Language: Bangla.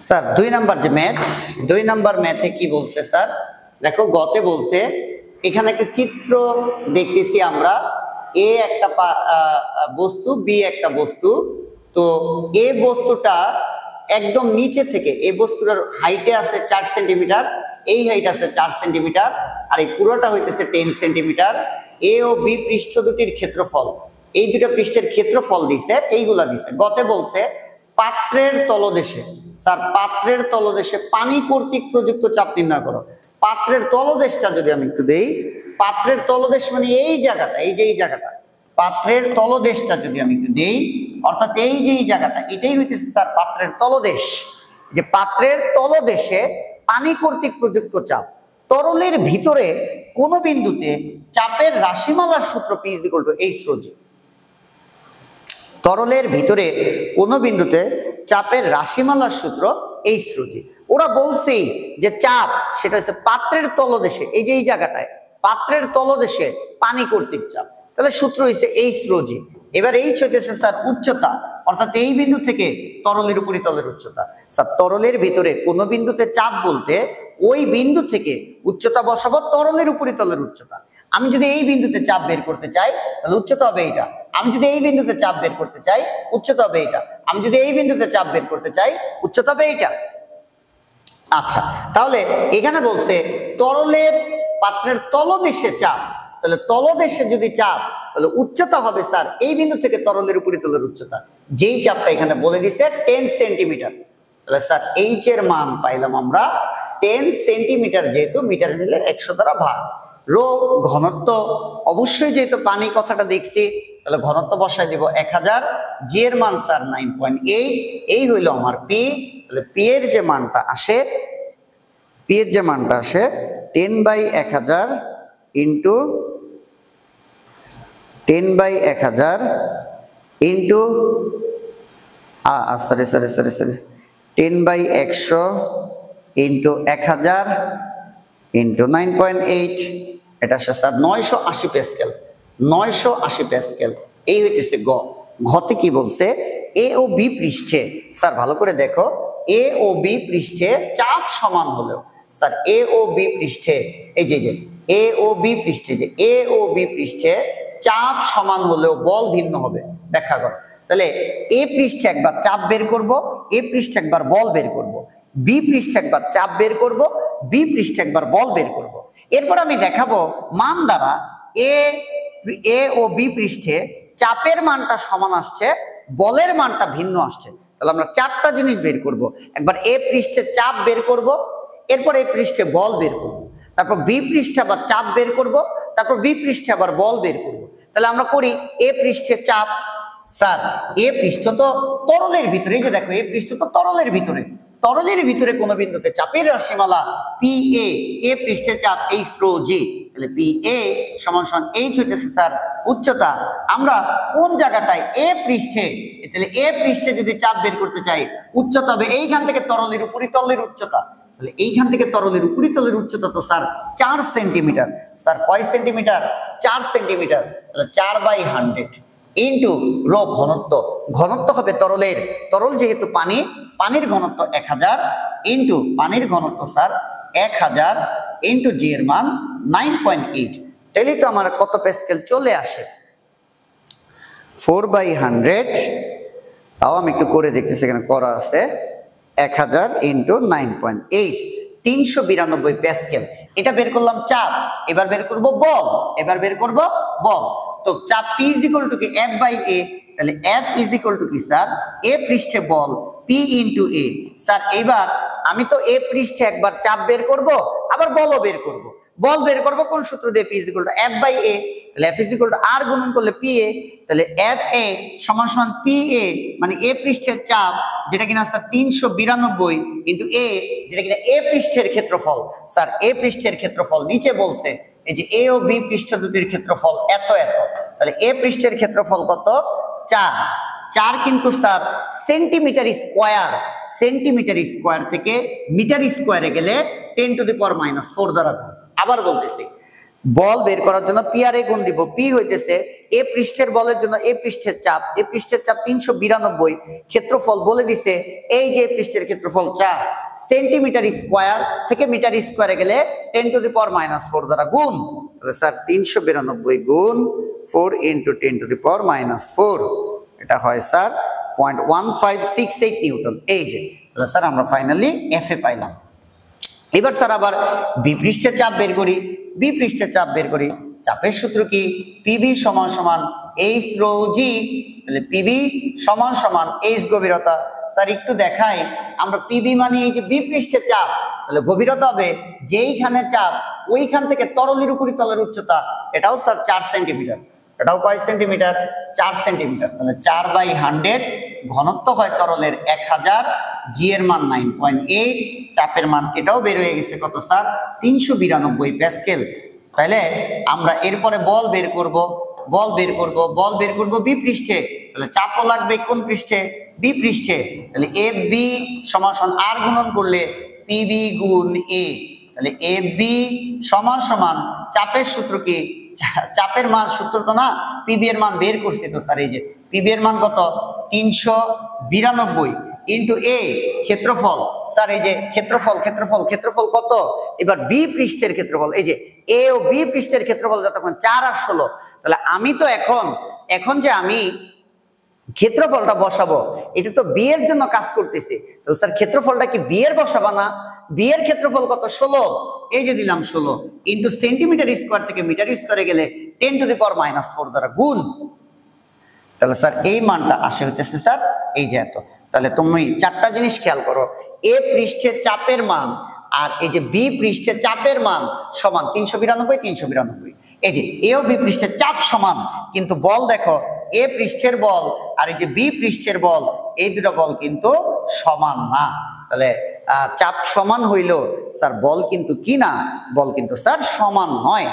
স্যার 2 নাম্বার যে ম্যাথ 2 নাম্বার ম্যাথে কি বলছে স্যার দেখো গতে বলছে এখানে একটা চিত্র দেখতেছি আমরা এ একটা বস্তু বি একটা বস্তু তো এ বস্তুটা একদম নিচে থেকে এই বস্তুটার হাইটে আছে 4 সেন্টিমিটার এই হাইট আছে 4 সেন্টিমিটার আর এই পুরোটা হইতেছে 10 সেন্টিমিটার এ ও বি পৃষ্ঠ দুটির ক্ষেত্রফল এই দুটো পৃষ্ঠের ক্ষেত্রফল দিছে এইগুলা দিছে গতে বলছে পাত্রের তলদেশে স্যার পাত্রের তলদেশে পানি কর্তৃক প্রযুক্ত চাপ নির্ণয় করো পাত্রের তলদেশটা যদি আমি একটু দেই পাত্রের তলদেশ মানে এই জায়গাটা এই যে এই জায়গাটা পাত্রের তলদেশটা যদি আমি একটু দেই অর্থাৎ এই যে এই জায়গাটা এটাই হইতেছে স্যার পাত্রের তলদেশ যে পাত্রের তলদেশে পানি কর্তৃক প্রযুক্ত চাপ তরলের ভিতরে কোন বিন্দুতে চাপের রাশিমালার সূত্র P = H ρg তরলের ভিতরে কোন বিন্দুতে চাপের রাশিমালার সূত্র H ρg ওরা বলছে যে চাপ সেটা হচ্ছে পাত্রের তলদেশে এই যে এই জায়গাটায় পাত্রের তলদেশে পানি কর্তৃক চাপ তাহলে সূত্র হইছে H ρg এবার H হইতেছে স্যার উচ্চতা অর্থাৎ এই বিন্দু থেকে তরলের উপরিতলের উচ্চতা স্যার তরলের ভিতরে কোন বিন্দুতে চাপ বলতে ওই বিন্দু থেকে উচ্চতা বসাবো তরলের উপরিতলের উচ্চতা আমি যদি এই বিন্দুতে চাপ বের করতে চাই তাহলে উচ্চতা হবে এইটা আমি যদি এই বিন্দুতে চাপ বের করতে চাই উচ্চতা হবে এইটা আমি যদি এই বিন্দুতে চাপ বের করতে চাই উচ্চতা হবে এইটা আচ্ছা তাহলে এখানে বলছে তরলের পাত্রের তলদেশে চাপ তাহলে তলদেশে যদি চাপ তাহলে উচ্চতা হবে স্যার এই বিন্দু থেকে তরলের উপরিতলের উচ্চতা যেই চাপটা এখানে বলে দিছে 10 সেন্টিমিটার তাহলে স্যার এইচ এর মান পাইলাম আমরা 10 সেন্টিমিটার যেহেতু মিটার নিলে 100 দ্বারা ভাগ রো ঘনত্ব অবশ্যই যেহেতু পানি কথাটা দেখছি তাহলে ঘনত্ব বসাই দিব 1000 জি এর মান স্যার 9.8 এই হইল আমার পি তাহলে পি এর যে মানটা আসে 10/1000 into 10/1000 into sorry 10/100 into 1000 into 9.8 এটা আসে স্যার 980 প্যাসকেল 980 প্যাসকেল এই হইতেছে ঘতে কি বলছে এ ও বি পৃষ্ঠে স্যার ভালো করে দেখো এ ও বি পৃষ্ঠে চাপ সমান হলেও স্যার এ ও বি পৃষ্ঠে এই যে এ ও বি পৃষ্ঠে যে এ ও বি পৃষ্ঠে চাপ সমান হলেও বল ভিন্ন হবে ব্যাখ্যা করো তাহলে এ পৃষ্ঠে একবার চাপ বের করব এ পৃষ্ঠে একবার বল বের করব বি পৃষ্ঠে একবার চাপ বের করব বি পৃষ্ঠে একবার বল বের করব এরপর আমি দেখাবো মান দ্বারা এ ও বি পৃষ্ঠে চাপের মানটা সমান আসছে বলের মানটা ভিন্ন আসছে তাহলে আমরা চারটা জিনিস বের করব একবার এ পৃষ্ঠে চাপ বের করব এরপর এ পৃষ্ঠে বল বের করব তারপর বি পৃষ্ঠে আবার চাপ বের করব তারপর বি পৃষ্ঠে আবার বল বের করব তাহলে আমরা করি এ পৃষ্ঠে চাপ স্যার এ পৃষ্ঠ তো তরলের ভিতরে এই যে দেখো এ পৃষ্ঠ তো তরলের ভিতরে কোন বিন্দুতে চাপের রাশিমালা পি এ পৃষ্ঠে চাপ H ρg তাহলে পি এ সমান H হইতেছে স্যার উচ্চতা আমরা কোন জায়গাটায় এ পৃষ্ঠে তাহলে এ পৃষ্ঠে যদি চাপ বের করতে চাই উচ্চতা হবে এইখান থেকে তরলের উপরিতলের উচ্চতা তাহলে এইখান থেকে তরলের উপরিতলের উচ্চতা তো স্যার 4 সেন্টিমিটার স্যার কয় সেন্টিমিটার 4 সেন্টিমিটার তাহলে 4/100 ইনটু রো ঘনত্ব হবে তরল যেহেতু পানির ঘনত্ব 1000 ইনটু পানির ঘনত্ব স্যার 1000 ইনটু জি এর মান 9.8 তাহলে তো আমার কত প্যাসকেল চলে আসে 4/100 তাও আমি একটু করে দেখতেছি এখানে করা আছে 1000 ইনটু 9.8 392 প্যাসকেল এটা বের করলাম চাপ এবার বের করব বল তো চাপ P = কি F/A তাহলে F = কি স্যার এ পৃষ্ঠে বল P * A স্যার এবার আমি তো এ পৃষ্ঠে একবার চাপ বের করব আবার বলও বের করব বল বের করব কোন সূত্র দিয়ে P = F/A তাহলে F = R গুণন করলে PA তাহলে FA = PA মানে এ পৃষ্ঠের চাপ যেটা কিনা স্যার 392 * A যেটা কিনা এ পৃষ্ঠের ক্ষেত্রফল স্যার এ পৃষ্ঠের ক্ষেত্রফল নিচে বলছে এই যে এ ও বি পৃষ্ঠ দুটির ক্ষেত্রফল এত তাহলে এ পৃষ্ঠের ক্ষেত্রফল কত 4 কিন্তু স্যার সেন্টিমিটার স্কয়ার থেকে মিটার স্কয়ারে গেলে 10⁻⁴ দ্বারা আবার বলতেছি বল বের করার জন্য পি আর এ গুণ দিব। পি হইতেছে এ পৃষ্ঠের বলের জন্য এ পৃষ্ঠের চাপ, এ পৃষ্ঠের চাপ 392, ক্ষেত্রফল বলে দিছে এই যে পৃষ্ঠের ক্ষেত্রফল 4 সেন্টিমিটার স্কয়ার, থেকে মিটার স্কয়ারে গেলে 10⁻⁻⁴ দ্বারা গুণ। তাহলে স্যার 392 গুণ 4 × 10⁻⁴, এটা হয় স্যার 0.1568 নিউটন। এই যে তাহলে স্যার আমরা ফাইনালি এফ এ পাইলাম। এবার স্যার আবার বি পৃষ্ঠের চাপ বের করি। বি পৃষ্ঠের চাপ বের করি, চাপের সূত্র কি? পিবি সমান সমান এইচ রো জি। তাহলে পিবি সমান সমান এইচ গভীরতা। স্যার একটু দেখাই, আমরা পিবি মানে এই যে বি পৃষ্ঠের চাপ, তাহলে গভীরতা হবে যেইখানে চাপ ওইখান থেকে তরলের উপরিতলের উচ্চতা, এটাও স্যার 4 সেন্টিমিটার। এটাও কয় সেন্টিমিটার? 4 সেন্টিমিটার। তাহলে 4/100, ঘনত্ব হয় তরলের 1000, জি এর মান 9.8, চাপের মান এটাও বের হয়ে গেছে কত স্যার? 392 প্যাসকেল। তাহলে আমরা এরপরে বল বের করব, বল বের করব, বল বের করব বি পৃষ্ঠে। তাহলে চাপও লাগবে কোন পৃষ্ঠে? বি পৃষ্ঠে। তাহলে এফ বি সমান সমান আর গুণন করলে পিবি গুণ এ। তাহলে এফ বি সমান সমান চাপের সূত্র কি? চাপের মান সূত্র তো না, পিবি এর মান বের করছি তো স্যার। এই যে পিবি এর মান কত? 392 ইন্টু এ ক্ষেত্রফল। স্যার এই যে ক্ষেত্রফল, ক্ষেত্রফল, ক্ষেত্রফল কত? এবার বি পৃষ্ঠের ক্ষেত্রফল, এই যে এ ও বি পৃষ্ঠের ক্ষেত্রফল যতক্ষণ 4 আর 16। তাহলে আমি তো এখন যে আমি ক্ষেত্রফলটা বসাবো, এটা তো বি এর জন্য কাজ করতেছি। তাহলে স্যার ক্ষেত্রফলটা কি বি এর বসাবা না? বি এর ক্ষেত্রফল কত? 16। এই যে দিলাম 16 ইন্টু সেন্টিমিটার স্কয়ার থেকে মিটার স্কয়ারে গেলে 10⁻⁴ দ্বারা গুণ। তাহলে স্যার এই মানটা আসে হইতেছে স্যার এই যে এত। তাহলে তুমি 4টা জিনিস খেয়াল করো, এ পৃষ্ঠের চাপের মান আর এই যে বি পৃষ্ঠের চাপের মান সমান 392 392। এই যে এ ও বি পৃষ্ঠের চাপ সমান, কিন্তু বল দেখো এ পৃষ্ঠের বল আর এই যে বি পৃষ্ঠের বল, এই দুটো বল কিন্তু সমান না। তাহলে চাপ সমান হইলো স্যার বল কিন্তু কি না? বল কিন্তু স্যার সমান নয়।